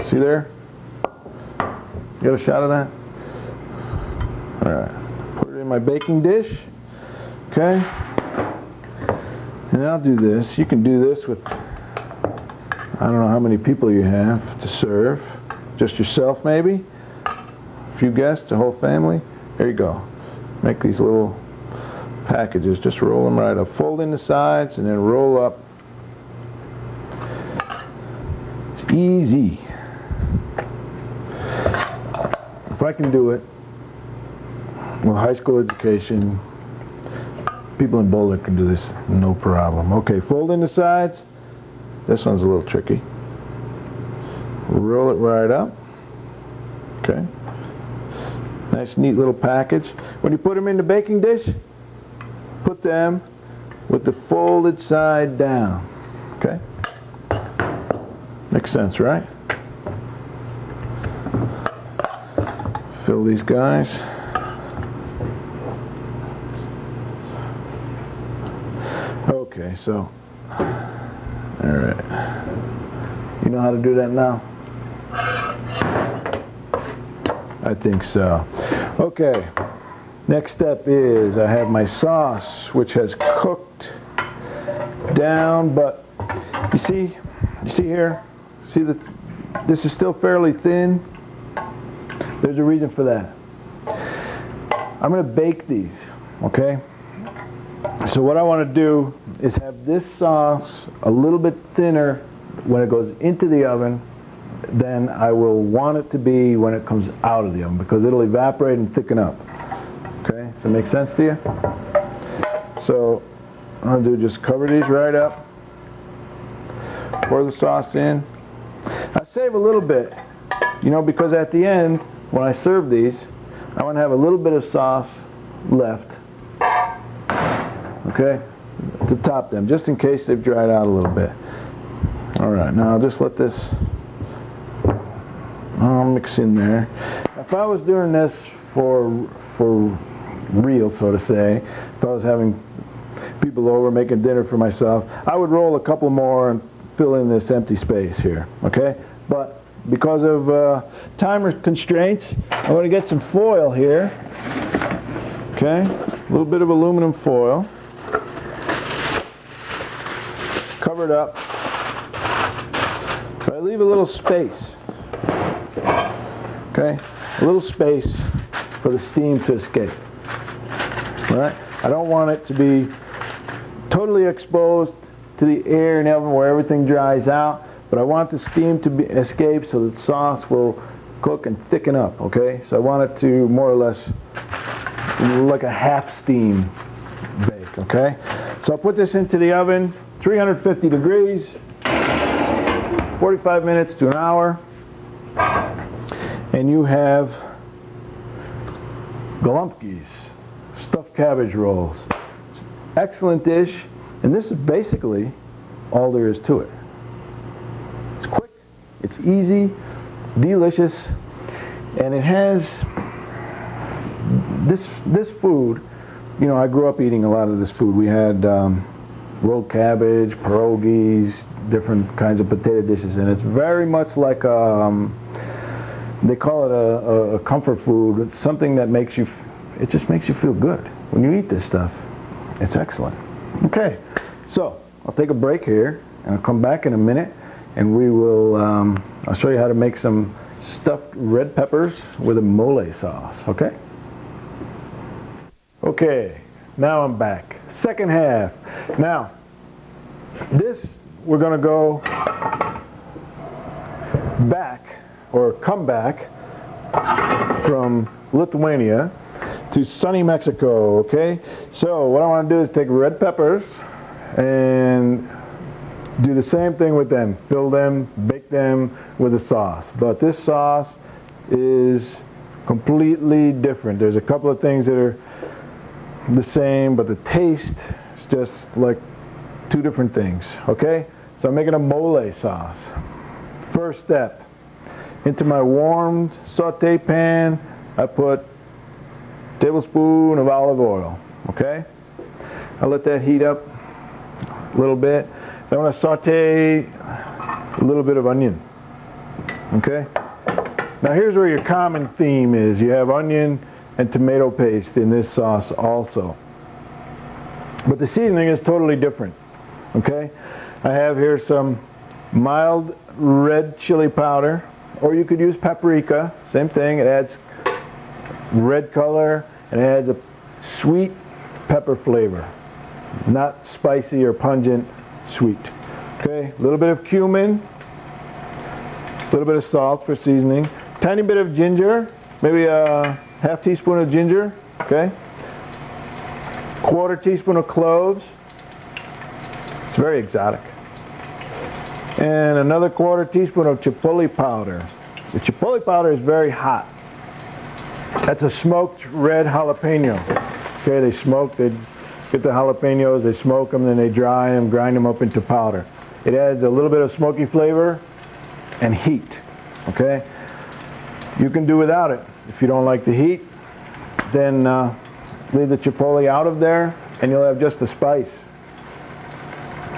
See there? Get a shot of that? Alright. Put it in my baking dish. Okay? And I'll do this. You can do this with, I don't know how many people you have to serve. Just yourself maybe? A few guests, a whole family? There you go. Make these little packages. Just roll them right up. Fold in the sides and then roll up. It's easy. If I can do it with high school education, people in Boulder can do this no problem. Okay, fold in the sides. This one's a little tricky. Roll it right up. Okay. Nice neat little package. When you put them in the baking dish, put them with the folded side down. Okay? Makes sense, right? Fill these guys. Okay, so, alright. You know how to do that now? I think so. Okay, next step is I have my sauce, which has cooked down, but you see here, see that this is still fairly thin. There's a reason for that. I'm going to bake these, okay? So what I want to do is have this sauce a little bit thinner when it goes into the oven than I will want it to be when it comes out of the oven, because it'll evaporate and thicken up. Okay, does that make sense to you? So what I'll do is just cover these right up, pour the sauce in. I save a little bit, you know, because at the end when I serve these, I want to have a little bit of sauce left, okay, to top them, just in case they've dried out a little bit. Alright, now I'll just let this mix in there. If I was doing this for real, so to say, if I was having people over making dinner for myself, I would roll a couple more and fill in this empty space here, okay? But because of timer constraints, I'm going to get some foil here, okay? A little bit of aluminum foil. Cover it up. But I leave a little space, okay? A little space for the steam to escape. All right? I don't want it to be totally exposed to the air in the oven where everything dries out, but I want the steam to escape so that the sauce will cook and thicken up, okay? So I want it to more or less like a half steam bake, okay? So I'll put this into the oven, 350 degrees, 45 minutes to an hour, and you have Golumpkis, stuffed cabbage rolls. It's an excellent dish, and this is basically all there is to it. It's quick, it's easy, it's delicious, and it has this food. You know, I grew up eating a lot of this food. We had rolled cabbage, pierogies, different kinds of potato dishes, and it's very much like they call it a comfort food. It's something that makes you, it just makes you feel good when you eat this stuff. It's excellent. Okay, so I'll take a break here, and I'll come back in a minute, and we will, I'll show you how to make some stuffed red peppers with a mole sauce, okay? Okay, now I'm back. Second half. Now, this, we're going to go back, or come back from Lithuania to sunny Mexico, okay? So what I want to do is take red peppers and do the same thing with them. Fill them, bake them with a sauce. But this sauce is completely different. There's a couple of things that are the same, but the taste is just like two different things, okay? So I'm making a mole sauce. First step, into my warmed saute pan, I put a tablespoon of olive oil, okay? I let that heat up a little bit. Then I'm going to saute a little bit of onion, Okay? Now here's where your common theme is. You have onion and tomato paste in this sauce also. But the seasoning is totally different. Okay? I have here some mild red chili powder, or you could use paprika. Same thing. It adds red color and it adds a sweet pepper flavor. Not spicy or pungent, sweet. Okay? A little bit of cumin, a little bit of salt for seasoning, tiny bit of ginger, maybe a half teaspoon of ginger. Okay? Quarter teaspoon of cloves. It's very exotic. And another quarter teaspoon of chipotle powder. The chipotle powder is very hot. That's a smoked red jalapeno. Okay, they get the jalapenos, they smoke them, then they dry them, grind them up into powder. It adds a little bit of smoky flavor and heat. Okay? You can do without it. If you don't like the heat, then leave the chipotle out of there and you'll have just the spice.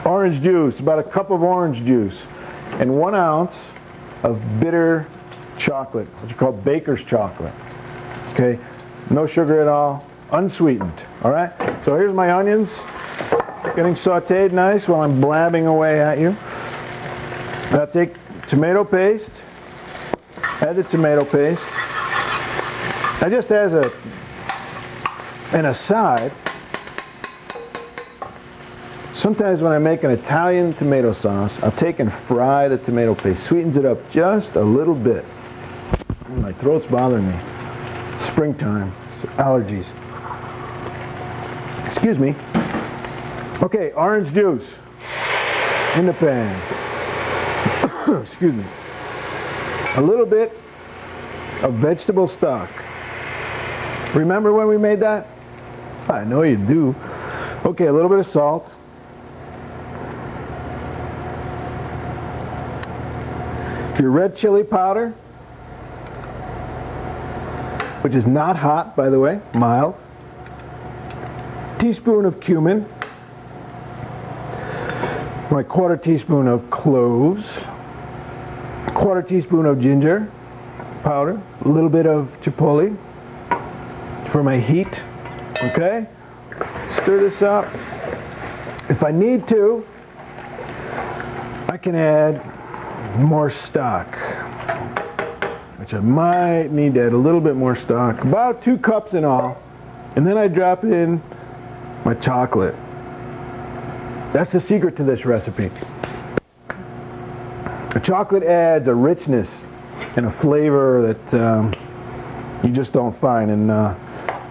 Orange juice, about a cup of orange juice, and 1 ounce of bitter chocolate, what you call baker's chocolate. Okay, no sugar at all, unsweetened. All right, so here's my onions getting sauteed nice while I'm blabbing away at you. Now take tomato paste, add the tomato paste. Now just as an aside, sometimes when I make an Italian tomato sauce, I'll take and fry the tomato paste. Sweetens it up just a little bit. My throat's bothering me. Springtime, allergies. Excuse me. Okay, orange juice in the pan. Excuse me. A little bit of vegetable stock. Remember when we made that? I know you do. Okay, a little bit of salt. Your red chili powder, which is not hot, by the way, mild. Teaspoon of cumin. My quarter teaspoon of cloves. Quarter teaspoon of ginger powder. A little bit of chipotle for my heat. Okay? Stir this up. If I need to, I can add more stock, which I might need to add a little bit more stock, about 2 cups in all, and then I drop in my chocolate. That's the secret to this recipe. The chocolate adds a richness and a flavor that you just don't find, and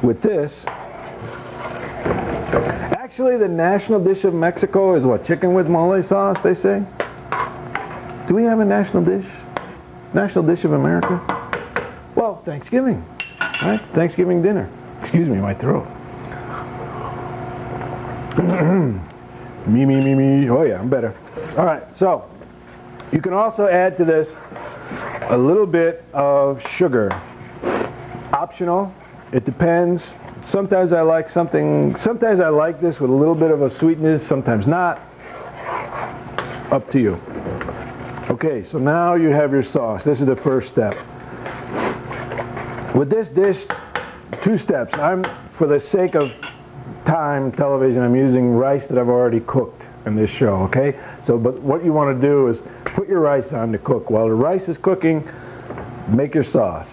with this, actually the national dish of Mexico is what, chicken with mole sauce, they say? Do we have a national dish? National dish of America? Well, Thanksgiving, right? Thanksgiving dinner. Excuse me, my throat. Me. Oh yeah, I'm better. All right, so you can also add to this a little bit of sugar. Optional. It depends. Sometimes I like this with a little bit of a sweetness, sometimes not. Up to you. Okay, so now you have your sauce. This is the first step. With this dish, 2 steps. For the sake of time, television, I'm using rice that I've already cooked in this show, okay? So, but what you want to do is put your rice on to cook. While the rice is cooking, make your sauce,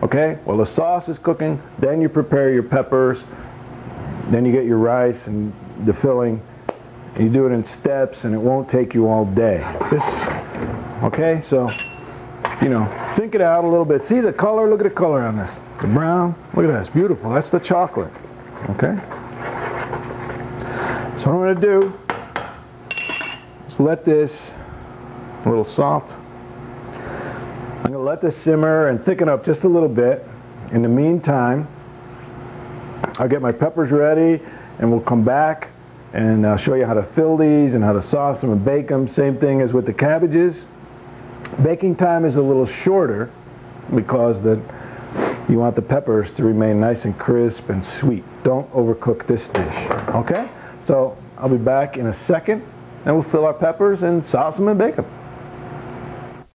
okay? While the sauce is cooking, then you prepare your peppers, then you get your rice and the filling. You do it in steps and it won't take you all day. Okay, so, you know, think it out a little bit. See the color? Look at the color on this. The brown, look at that, it's beautiful. That's the chocolate, okay? So what I'm going to do is let this, a little salt, I'm going to let this simmer and thicken up just a little bit. In the meantime, I'll get my peppers ready and we'll come back and I'll show you how to fill these and how to sauce them and bake them. Same thing as with the cabbages. Baking time is a little shorter because you want the peppers to remain nice and crisp and sweet. Don't overcook this dish, okay? So I'll be back in a second and we'll fill our peppers and sauce them and bake them.